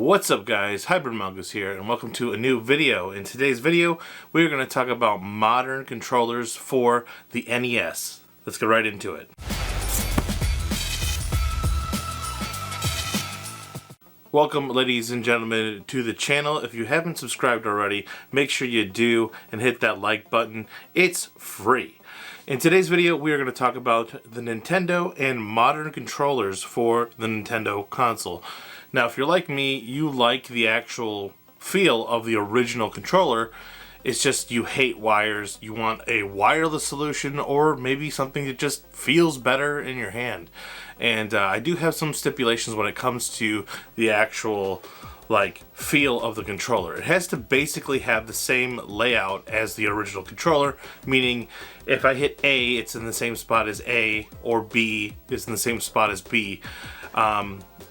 What's up guys, Hybrid Mongoose here and welcome to a new video. In today's video we're going to talk about modern controllers for the NES. Let's get right into it. Welcome ladies and gentlemen to the channel. If you haven't subscribed already, make sure you do and hit that like button. It's free. In today's video we are going to talk about the Nintendo and modern controllers for the Nintendo console. Now, if you're like me, you like the actual feel of the original controller. It's just you hate wires. You want a wireless solution or maybe something that just feels better in your hand. And I do have some stipulations when it comes to the actual feel of the controller. It has to basically have the same layout as the original controller, meaning if I hit A, it's in the same spot as A, or B is in the same spot as B.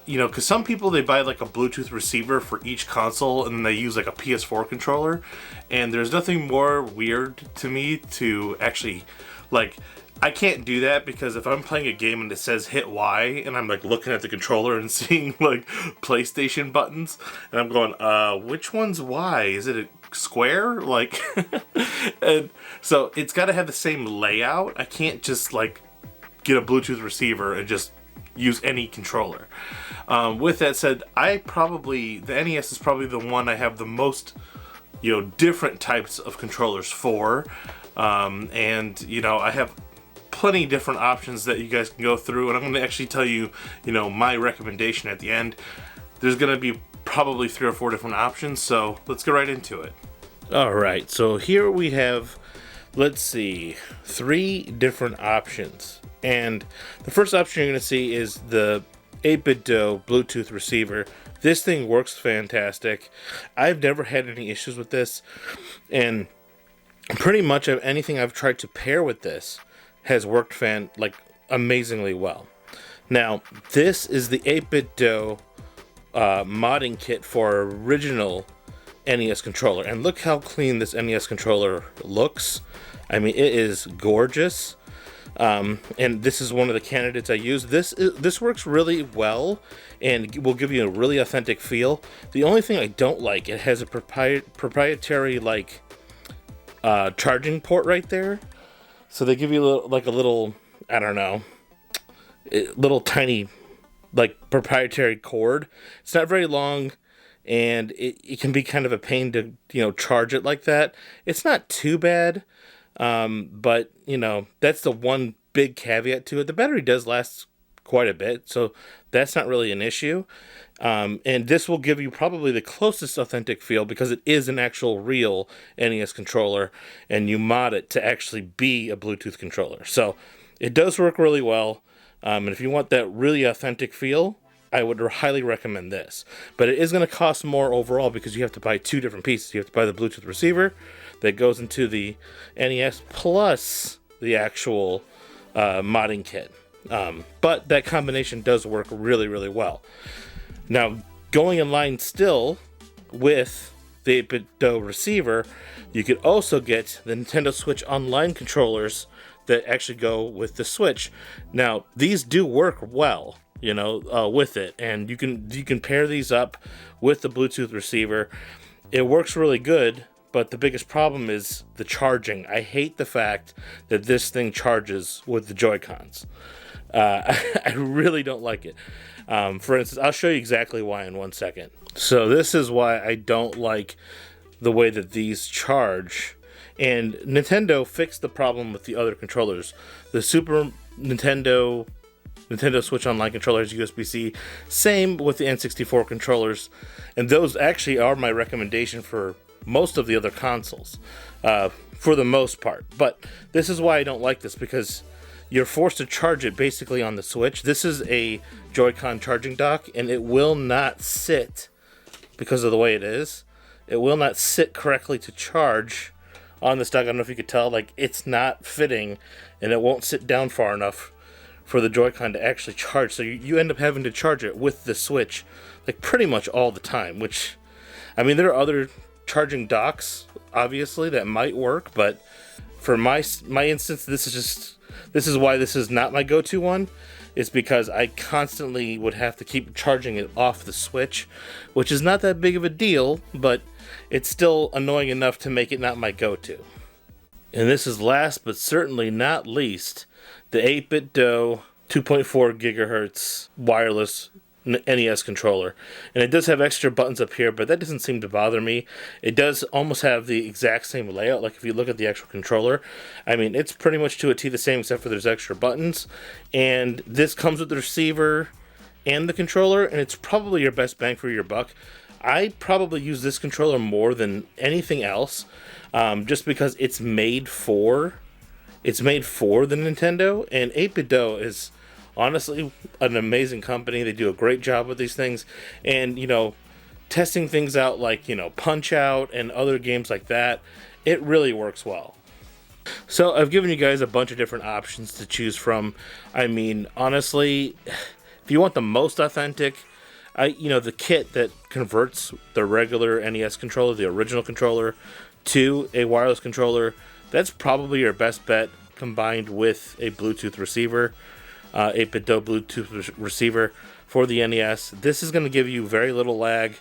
You know, because some people, they buy like a Bluetooth receiver for each console and then they use like a PS4 controller, and there's nothing more weird to me to actually, I can't do that, because if I'm playing a game and it says hit Y and I'm like looking at the controller and seeing like PlayStation buttons and I'm going, which one's Y? Is it a square? And so it's got to have the same layout. I can't just get a Bluetooth receiver and just use any controller. With that said, the NES is probably the one I have the most, different types of controllers for. And, I have plenty different options that you guys can go through, and I'm going to actually tell you, my recommendation at the end. There's going to be probably 3 or 4 different options, so let's get right into it. Alright, so here we have, let's see, 3 different options. And the first option you're going to see is the 8BitDo Bluetooth receiver. This thing works fantastic. I've never had any issues with this, and pretty much anything I've tried to pair with this has worked amazingly well. Now, this is the 8BitDo modding kit for original NES controller, and look how clean this NES controller looks. I mean, it is gorgeous. And this is one of the candidates I use. This works really well and will give you a really authentic feel. The only thing I don't like, it has a proprietary charging port right there. So they give you a little, I don't know, little tiny proprietary cord. It's not very long, and it can be kind of a pain to charge it like that. It's not too bad. But that's the one big caveat to it. The battery does last quite a bit, so that's not really an issue. And this will give you probably the closest authentic feel, because it is an actual real NES controller, and you mod it to actually be a Bluetooth controller. So it does work really well. And if you want that really authentic feel, I would highly recommend this. But it is going to cost more overall, because you have to buy 2 different pieces. You have to buy the Bluetooth receiver that goes into the NES plus the actual modding kit. But that combination does work really, really well. Now, going in line still with the 8BitDo receiver, you could also get the Nintendo Switch Online controllers that actually go with the Switch. Now, these do work well, with it, and you can pair these up with the Bluetooth receiver. It works really good, but the biggest problem is the charging. I hate the fact that this thing charges with the Joy-Cons. I really don't like it. For instance, I'll show you exactly why in one second. So this is why I don't like the way that these charge. And Nintendo fixed the problem with the other controllers. The Super Nintendo Switch Online controllers, USB-C, same with the N64 controllers. And those actually are my recommendation for most of the other consoles, for the most part. But this is why I don't like this, because you're forced to charge it basically on the Switch. This is a Joy-Con charging dock, and it will not sit, because of the way it is, it will not sit correctly to charge on this dock. I don't know if you could tell, it's not fitting, and it won't sit down far enough for the Joy-Con to actually charge. So you end up having to charge it with the Switch pretty much all the time, which, I mean, there are other charging docks obviously that might work, but for my instance, this is why this is not my go-to one. is because I constantly would have to keep charging it off the Switch, which is not that big of a deal, but it's still annoying enough to make it not my go-to. And this is last but certainly not least, the 8BitDo 2.4 gigahertz wireless NES controller. And it does have extra buttons up here, but that doesn't seem to bother me. It does almost have the exact same layout. Like if you look at the actual controller, I mean, it's pretty much to a T the same, except for there's extra buttons. And this comes with the receiver and the controller, and it's probably your best bang for your buck. I probably use this controller more than anything else, just because it's made for the Nintendo, and 8BitDo is honestly an amazing company. They do a great job with these things, and testing things out like Punch Out and other games like that, it really works well. So I've given you guys a bunch of different options to choose from. I mean, honestly, if you want the most authentic, the kit that converts the regular NES controller, the original controller, to a wireless controller, that's probably your best bet, combined with a Bluetooth receiver, 8BitDo Bluetooth receiver for the NES. This is going to give you very little lag,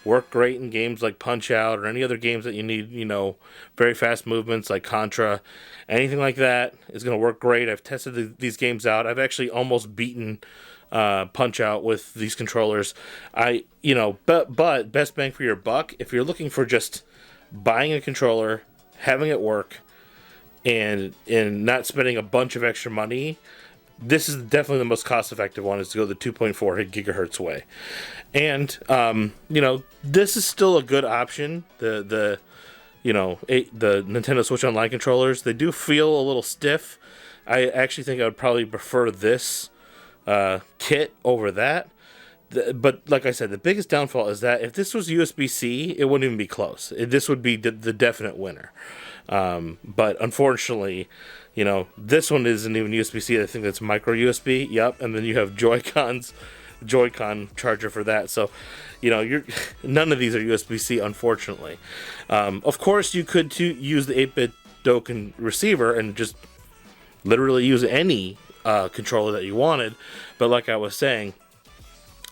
work great in games like Punch Out or any other games that you need, very fast movements like Contra. Anything like that is going to work great. I've tested these games out. I've actually almost beaten Punch Out with these controllers. But best bang for your buck, if you're looking for just buying a controller, having it work, and not spending a bunch of extra money, this is definitely the most cost-effective one, is to go the 2.4 gigahertz way. And this is still a good option. The Nintendo Switch Online controllers, they do feel a little stiff. I actually think I would probably prefer this kit over that. But like I said, the biggest downfall is that if this was USB-C, it wouldn't even be close. This would be the definite winner. But unfortunately, this one isn't even USB-C. I think that's micro USB. Yep. And then you have Joy-Con charger for that. So, none of these are USB-C, unfortunately. Of course, you could use the 8BitDo receiver and just literally use any controller that you wanted. But like I was saying,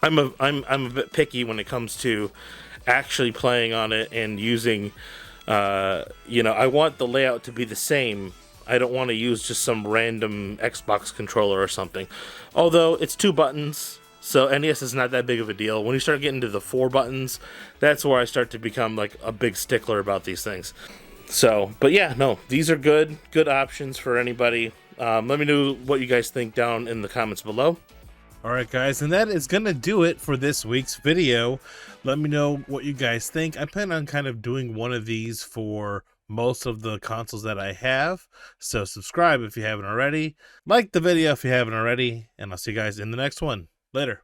I'm a bit picky when it comes to actually playing on it and using. I want the layout to be the same. I don't want to use just some random Xbox controller or something. Although it's 2 buttons, so NES is not that big of a deal. When you start getting to the 4 buttons, that's where I start to become like a big stickler about these things. So, but yeah, no, these are good options for anybody. Let me know what you guys think down in the comments below. Alright guys, and that is gonna do it for this week's video. Let me know what you guys think. I plan on kind of doing one of these for most of the consoles that I have. So subscribe if you haven't already. Like the video if you haven't already. And I'll see you guys in the next one. Later.